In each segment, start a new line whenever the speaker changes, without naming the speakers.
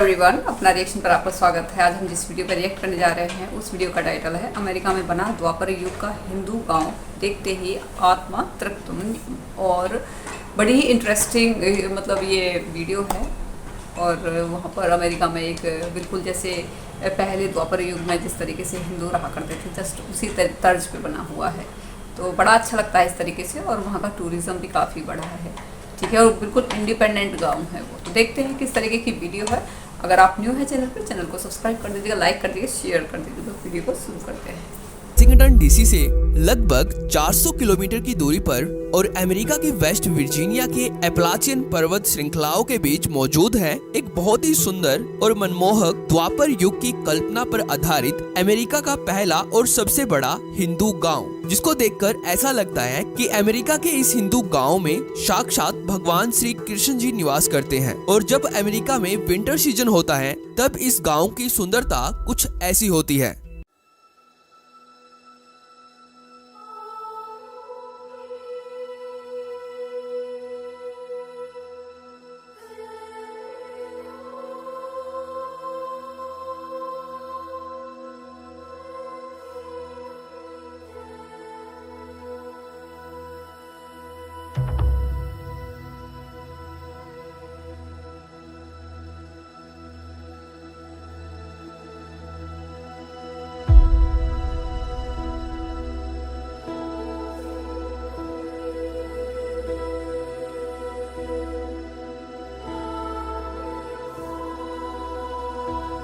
Everyone, अपना reaction पर आपका स्वागत है। आज हम जिस वीडियो पर रिएक्ट करने जा रहे हैं उस वीडियो का टाइटल है अमेरिका में बना द्वापर युग का हिंदू गांव, देखते ही आत्मा तृप्त। और बड़ी ही इंटरेस्टिंग मतलब ये वीडियो है। और वहाँ पर अमेरिका में एक बिल्कुल जैसे पहले द्वापर युग में जिस तरीके से हिंदू रहा करते थे, जस्ट उसी तर्ज पे बना हुआ है। तो बड़ा अच्छा लगता है इस तरीके से। और वहाँ का टूरिज़्म भी काफ़ी बड़ा है, ठीक है। और बिल्कुल इंडिपेंडेंट गांव है वो। तो देखते हैं किस तरीके की वीडियो है। अगर आप न्यू है चैनल पर, चैनल को सब्सक्राइब कर दीजिएगा, लाइक कर दीजिएगा, शेयर कर दीजिएगा। तो वीडियो को शुरू करते हैं।
वाशिंगटन डीसी से लगभग 400 किलोमीटर की दूरी पर और अमेरिका के वेस्ट वर्जीनिया के एपलाचियन पर्वत श्रृंखलाओं के बीच मौजूद है एक बहुत ही सुंदर और मनमोहक द्वापर युग की कल्पना पर आधारित अमेरिका का पहला और सबसे बड़ा हिंदू गांव, जिसको देखकर ऐसा लगता है कि अमेरिका के इस हिंदू गांव में साक्षात भगवान श्री कृष्ण जी निवास करते हैं। और जब अमेरिका में विंटर सीजन होता है तब इस गांव की सुंदरता कुछ ऐसी होती है।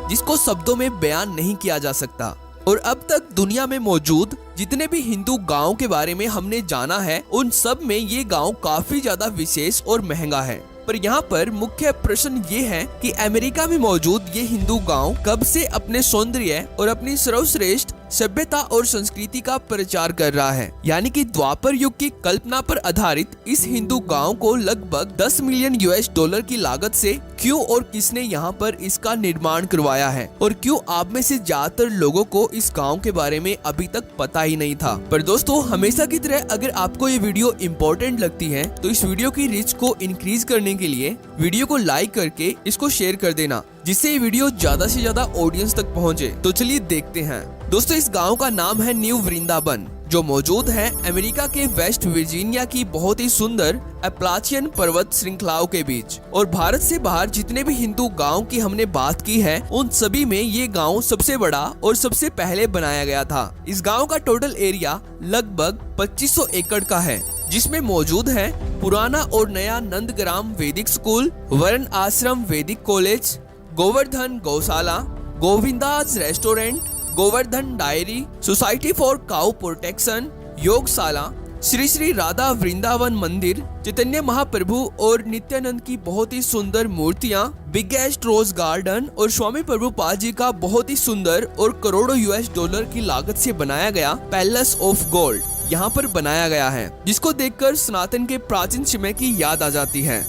जिसको शब्दों में बयान नहीं किया जा सकता। और अब तक दुनिया में मौजूद जितने भी हिंदू गांव के बारे में हमने जाना है, उन सब में ये गांव काफी ज्यादा विशेष और महंगा है। पर यहाँ पर मुख्य प्रश्न ये है कि अमेरिका में मौजूद ये हिंदू गांव कब से अपने सौंदर्य और अपनी सर्वश्रेष्ठ सभ्यता और संस्कृति का प्रचार कर रहा है। यानी कि द्वापर युग की कल्पना पर आधारित इस हिंदू गांव को लगभग 10 मिलियन US$ की लागत से क्यों और किसने यहाँ पर इसका निर्माण करवाया है, और क्यों आप में से ज्यादातर लोगों को इस गांव के बारे में अभी तक पता ही नहीं था। पर दोस्तों, हमेशा की तरह अगर आपको ये वीडियो इम्पोर्टेंट लगती है तो इस वीडियो की रीच को इंक्रीज करने के लिए वीडियो को लाइक करके इसको शेयर कर देना, जिससे ये वीडियो ज्यादा से ज्यादा ऑडियंस तक पहुँचे। तो चलिए देखते हैं। दोस्तों, इस गांव का नाम है न्यू वृंदावन, जो मौजूद है अमेरिका के वेस्ट वर्जीनिया की बहुत ही सुंदर एपलाचियन पर्वत श्रृंखलाओं के बीच। और भारत से बाहर जितने भी हिंदू गांव की हमने बात की है, उन सभी में ये गांव सबसे बड़ा और सबसे पहले बनाया गया था। इस गांव का टोटल एरिया लगभग 2500 एकड़ का है, जिसमें मौजूद है पुराना और नया नंदग्राम वैदिक स्कूल, वर्ण आश्रम वैदिक college, Govardhan Gaushala, Govinda's restaurant, Govardhan dairy, society for cow protection, Yogshala, Shri Shri Radha Vrindavan Mandir, Chaitanya महाप्रभु और नित्यानंद की बहुत ही सुंदर मूर्तियां, बिगेस्ट रोज गार्डन और स्वामी प्रभुपाद जी का बहुत ही सुंदर और करोड़ों US$ की लागत से बनाया गया पैलेस ऑफ गोल्ड यहाँ पर बनाया गया है, जिसको देखकर सनातन के प्राचीन समय की याद आ जाती है।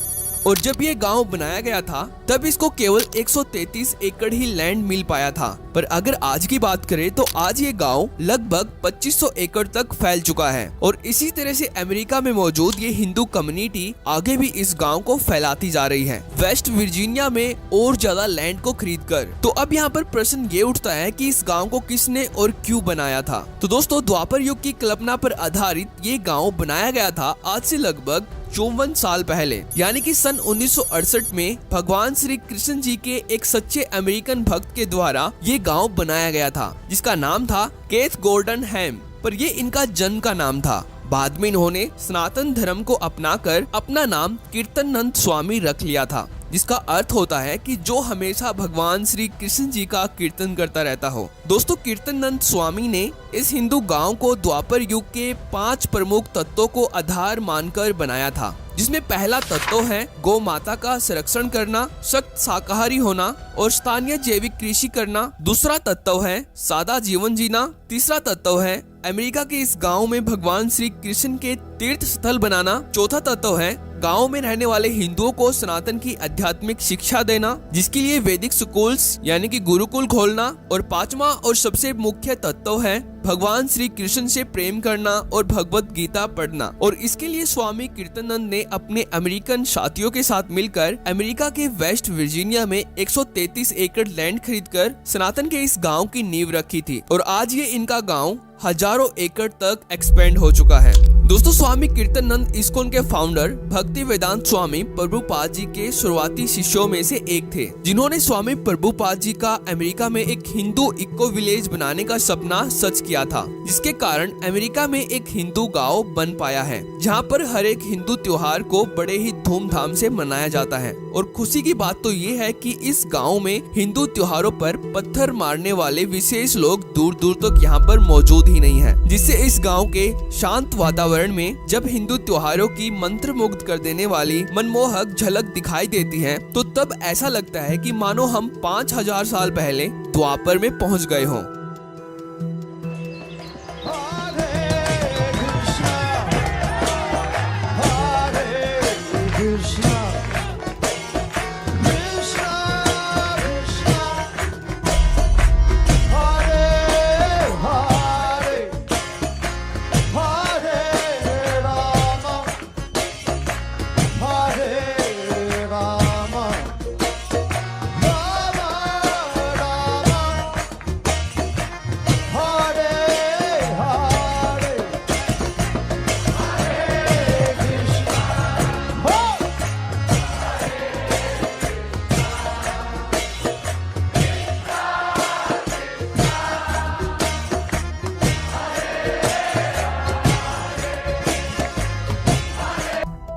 और जब ये गांव बनाया गया था तब इसको केवल 133 एकड़ ही लैंड मिल पाया था। पर अगर आज की बात करें तो आज ये गांव लगभग 2500 एकड़ तक फैल चुका है। और इसी तरह से अमेरिका में मौजूद ये हिंदू कम्युनिटी आगे भी इस गांव को फैलाती जा रही है, वेस्ट वर्जीनिया में और ज्यादा लैंड को खरीद कर। तो अब यहाँ पर प्रश्न ये उठता है कि इस गाँव को किसने और क्यों बनाया था। तो दोस्तों, द्वापर युग की कल्पना पर आधारित ये गाँव बनाया गया था आज से लगभग 54 साल पहले, यानी कि सन 1968 में भगवान श्री कृष्ण जी के एक सच्चे अमेरिकन भक्त के द्वारा ये गांव बनाया गया था, जिसका नाम था केथ गॉर्डन हैम। पर ये इनका जन्म का नाम था। बाद में इन्होंने सनातन धर्म को अपनाकर अपना नाम कीर्तननंद स्वामी रख लिया था, जिसका अर्थ होता है कि जो हमेशा भगवान श्री कृष्ण जी का कीर्तन करता रहता हो। दोस्तों, कीर्तननंद स्वामी ने इस हिंदू गांव को द्वापर युग के 5 प्रमुख तत्वों को आधार मानकर बनाया था, जिसमें पहला तत्व है गौ माता का संरक्षण करना, सख्त शाकाहारी होना और स्थानीय जैविक कृषि करना। दूसरा तत्व है सादा जीवन जीना। तीसरा तत्व है अमेरिका के इस गांव में भगवान श्री कृष्ण के तीर्थ स्थल बनाना। चौथा तत्व है गांव में रहने वाले हिंदुओं को सनातन की आध्यात्मिक शिक्षा देना, जिसके लिए वैदिक स्कूल्स यानी कि गुरुकुल खोलना, और पांचवा और सबसे मुख्य तत्व है भगवान श्री कृष्ण से प्रेम करना और भगवत गीता पढ़ना। और इसके लिए स्वामी कीर्तनानंद ने अपने अमेरिकन साथियों के साथ मिलकर अमेरिका के वेस्ट वर्जीनिया में 133 एकड़ लैंड खरीदकर सनातन के इस गांव की नींव रखी थी, और आज ये इनका गांव हजारों एकड़ तक एक्सपेंड हो चुका है। दोस्तों, स्वामी कीर्तनानंद इस्कॉन के फाउंडर भक्ति वेदांत स्वामी प्रभुपाद जी के शुरुआती शिष्यों में से एक थे, जिन्होंने स्वामी प्रभुपाद जी का अमेरिका में एक हिंदू इको विलेज बनाने का सपना सच किया था, जिसके कारण अमेरिका में एक हिंदू गांव बन पाया है, जहां पर हर एक हिंदू त्योहार को बड़े ही धूमधाम से मनाया जाता है। और खुशी की बात तो ये है कि इस गाँव में हिंदू त्योहारों पर पत्थर मारने वाले विशेष लोग दूर दूर तक यहाँ पर मौजूद ही नहीं है, जिससे इस गांव के शांत वातावरण में जब हिंदू त्योहारों की मंत्रमुग्ध कर देने वाली मनमोहक झलक दिखाई देती है, तो तब ऐसा लगता है कि मानो हम 5000 साल पहले द्वापर में पहुंच गए हों।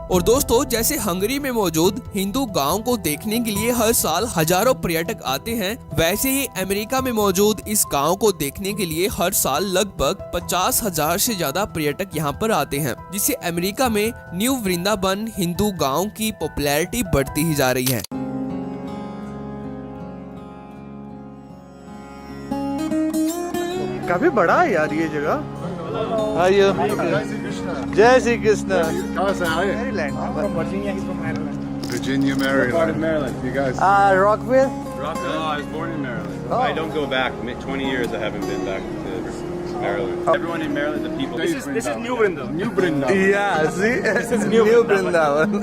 और दोस्तों, जैसे हंगरी में मौजूद हिंदू गांव को देखने के लिए हर साल हजारों पर्यटक आते हैं, वैसे ही अमेरिका में मौजूद इस गांव को देखने के लिए हर साल लगभग 50,000 से ज्यादा पर्यटक यहां पर आते हैं, जिससे अमेरिका में न्यू वृंदावन हिंदू गांव की पॉपुलैरिटी बढ़ती ही जा रही है।
काफी बड़ा है यार ये जगह। जय Shri Krishna.
Virginia, Maryland. You guys?
Rockville.
No, I was born in Maryland. I don't go back. 20 years I haven't been back to Maryland. Everyone in Maryland, the people.
This is New Vrindavan. New Vrindavan.
Yeah, see, this is New Vrindavan.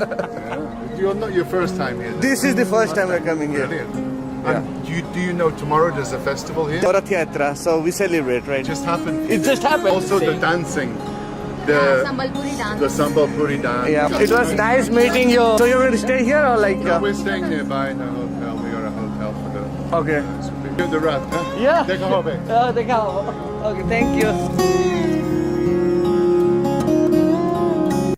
You're not your first time here.
This is the first time we're coming here.
Brilliant. And do you know tomorrow there's a festival here?
Rath Yatra, so we celebrate, right?
It just happened.
It just happened.
Also the dancing. The
Sambalpuri dance.
The Sambalpuri dance.
Yeah, it was nice meeting you. So you're going to stay here or like?
No, we're staying nearby in a hotel. We got a hotel for the.
Okay.
You're the rat, huh?
Yeah.
Take a hobby.
Okay, thank you.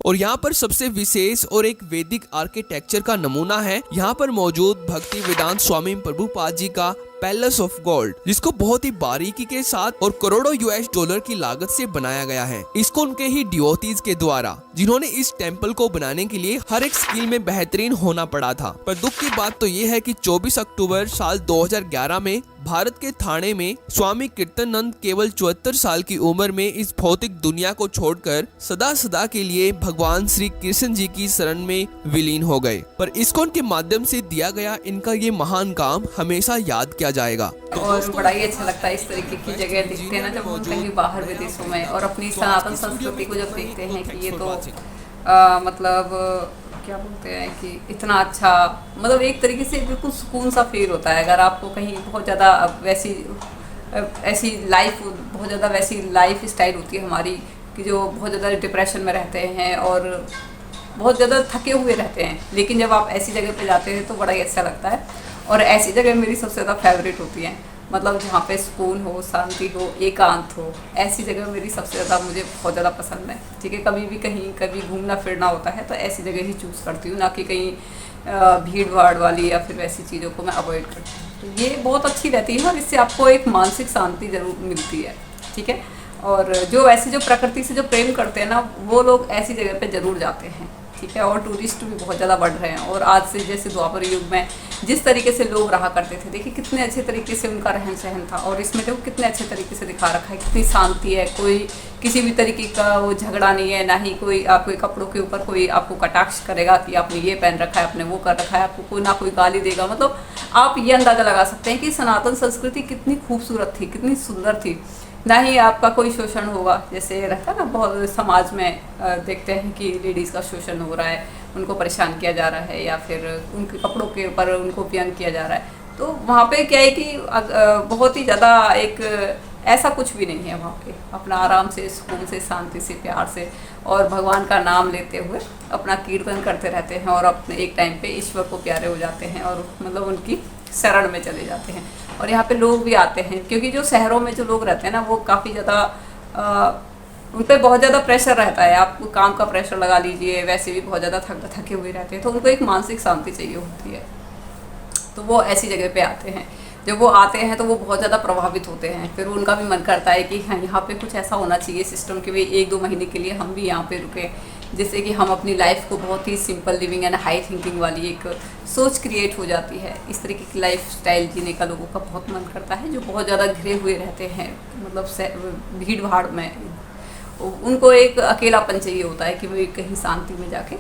और यहाँ पर सबसे विशेष और एक वैदिक architecture का नमूना है यहाँ पर मौजूद भक्ति वेदांत स्वामी प्रभुपाद जी का पैलेस ऑफ गोल्ड, जिसको बहुत ही बारीकी के साथ और करोड़ों $US की लागत से बनाया गया है। इसको उनके ही डिवोटीज के द्वारा, जिन्होंने इस टेम्पल को बनाने के लिए हर एक स्किल में बेहतरीन होना पड़ा था। पर दुख की बात तो ये है कि 24 अक्टूबर साल 2011 में भारत के ठाणे में स्वामी कीर्तनानंद केवल 74 साल की उम्र में इस भौतिक दुनिया को छोड़कर सदा सदा के लिए भगवान श्री कृष्ण जी की शरण में विलीन हो गए। पर इस्कॉन के माध्यम से दिया गया इनका ये महान काम हमेशा याद किया जाएगा।
और बड़ा ही अच्छा लगता है इस तरीके की जगह देखते हैं ना, जब हम कहीं बाहर विदेशों में और अपनी सनातन संस्कृति को जब देखते हैं कि ये तो मतलब क्या बोलते हैं कि इतना अच्छा, मतलब एक तरीके से बिल्कुल सुकून सा फील होता है। अगर आपको कहीं बहुत ज़्यादा ऐसी लाइफ, बहुत ज़्यादा वैसी लाइफ स्टाइल होती है हमारी कि जो बहुत ज़्यादा डिप्रेशन में रहते हैं और बहुत ज़्यादा थके हुए रहते हैं, लेकिन जब आप ऐसी जगह पे जाते हैं तो बड़ा ही अच्छा लगता है। और ऐसी जगह मेरी सबसे ज़्यादा फेवरेट होती हैं, मतलब जहाँ पे सुकून हो, शांति हो, एकांत हो, ऐसी जगह मेरी सबसे ज़्यादा मुझे बहुत ज़्यादा पसंद है। ठीक है, कभी भी कभी घूमना फिरना होता है तो ऐसी जगह ही चूज़ करती हूँ, ना कि कहीं भीड़ भाड़ वाली या फिर वैसी चीज़ों को मैं अवॉइड करती हूँ। तो ये बहुत अच्छी रहती है और इससे आपको एक मानसिक शांति ज़रूर मिलती है। ठीक है, और जो प्रकृति से जो प्रेम करते हैं ना, वो लोग ऐसी जगह पे ज़रूर जाते हैं। ठीक है, और टूरिस्ट भी बहुत ज़्यादा बढ़ रहे हैं। और आज से जैसे द्वापर युग में जिस तरीके से लोग रहा करते थे, देखिए कितने अच्छे तरीके से उनका रहन सहन था, और इसमें देखो कितने अच्छे तरीके से दिखा रखा है, कितनी शांति है, कोई किसी भी तरीके का वो झगड़ा नहीं है, ना ही कोई आपके कपड़ों के ऊपर कोई आपको कटाक्ष करेगा कि आपने ये पहन रखा है, आपने वो कर रखा है, आपको कोई ना कोई गाली देगा। मतलब आप ये अंदाज़ा लगा सकते हैं कि सनातन संस्कृति कितनी खूबसूरत थी, कितनी सुंदर थी। ना ही आपका कोई शोषण होगा, जैसे रहता है ना बहुत समाज में देखते हैं कि लेडीज़ का शोषण हो रहा है, उनको परेशान किया जा रहा है, या फिर उनके कपड़ों के ऊपर उनको व्यंग किया जा रहा है। तो वहाँ पे क्या है कि बहुत ही ज़्यादा एक ऐसा कुछ भी नहीं है। वहाँ पे अपना आराम से, सुकून से, शांति से, प्यार से और भगवान का नाम लेते हुए अपना कीर्तन करते रहते हैं, और अपने एक टाइम पे ईश्वर को प्यारे हो जाते हैं, और मतलब उनकी शरण में चले जाते हैं। और यहाँ पे लोग भी आते हैं, क्योंकि जो शहरों में जो लोग रहते हैं ना, वो काफ़ी ज़्यादा उन पर बहुत ज़्यादा प्रेशर रहता है। आप काम का प्रेशर लगा लीजिए, वैसे भी बहुत ज़्यादा थके हुए रहते हैं, तो उनको एक मानसिक शांति चाहिए होती है। तो वो ऐसी जगह पे आते हैं। जब वो आते हैं तो वो बहुत ज़्यादा प्रभावित होते हैं, फिर उनका भी मन करता है कि हाँ, यहाँ पे कुछ ऐसा होना चाहिए सिस्टम के, भी 1-2 महीने के लिए हम भी यहाँ पे रुकें, जिससे कि हम अपनी लाइफ को बहुत ही simple living and high thinking वाली एक सोच क्रिएट हो जाती है। इस तरीके की लाइफ स्टाइल जीने का लोगों का बहुत मन करता है, जो बहुत ज़्यादा घिरे हुए रहते हैं, मतलब भीड़ भाड़ में। उनको एक अकेलापन चाहिए होता है कि वो कहीं शांति में जाके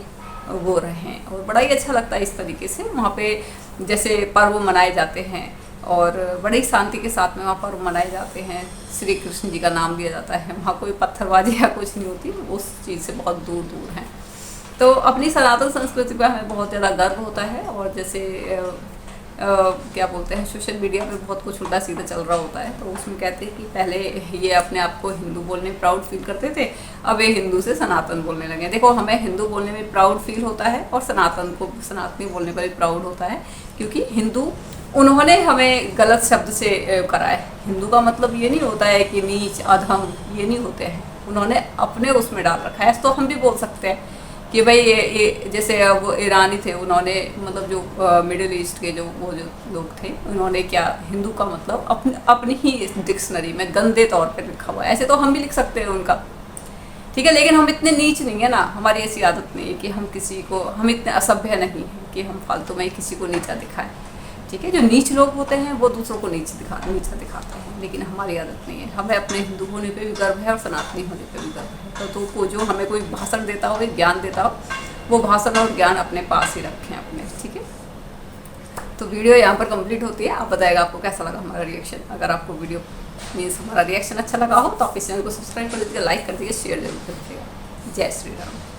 वो रहें, और बड़ा ही अच्छा लगता है इस तरीके से। वहाँ पे जैसे पर्व मनाए जाते हैं, और बड़ी शांति के साथ में वहाँ पर्व मनाए जाते हैं, श्री कृष्ण जी का नाम लिया जाता है। वहाँ कोई पत्थरबाजी या कुछ नहीं होती, उस चीज़ से बहुत दूर दूर हैं। तो अपनी सनातन संस्कृति पर हमें बहुत ज़्यादा गर्व होता है। और जैसे क्या बोलते हैं, सोशल मीडिया पे बहुत कुछ उल्टा सीधा चल रहा होता है, तो उसमें कहते हैं कि पहले ये अपने आप को हिंदू बोलने में प्राउड फील करते थे, अब ये हिंदू से सनातन बोलने लगे। देखो, हमें हिंदू बोलने में प्राउड फील होता है, और सनातनी बोलने पर भी प्राउड होता है, क्योंकि हिंदू उन्होंने हमें गलत शब्द से करा है। हिंदू का मतलब ये नहीं होता है कि नीच अधम, ये नहीं होते हैं, उन्होंने अपने उसमें डाल रखा है। तो हम भी बोल सकते हैं कि भाई ये जैसे वो ईरानी थे, उन्होंने मतलब जो मिडिल ईस्ट के जो लोग थे, उन्होंने क्या हिंदू का मतलब अपनी ही डिक्शनरी में गंदे तौर पर लिखा हुआ है। ऐसे तो हम भी लिख सकते हैं उनका, ठीक है, लेकिन हम इतने नीच नहीं है ना, हमारी ऐसी आदत नहीं है कि हम इतने असभ्य नहीं हैं कि हम फालतू में किसी को नीचा दिखाएं। ठीक है, जो नीच लोग होते हैं वो दूसरों को नीचा दिखाते हैं, लेकिन हमारी आदत नहीं है। हमें अपने हिंदू होने पे भी गर्व है, और सनातनी होने पे भी गर्व है। तो जो हमें कोई भाषण देता हो, ज्ञान देता हो, वो भाषण और ज्ञान अपने पास ही रखें अपने, ठीक है। तो वीडियो यहाँ पर कंप्लीट होती है। आप बताएगा आपको कैसा लगा हमारा रिएक्शन। अगर आपको वीडियो मीन्स हमारा रिएक्शन अच्छा लगा हो, तो आप इस चैनल को सब्सक्राइब कर दीजिएगा, लाइक कर दीजिए, शेयर जरूर कर दीजिएगा। जय श्री राम।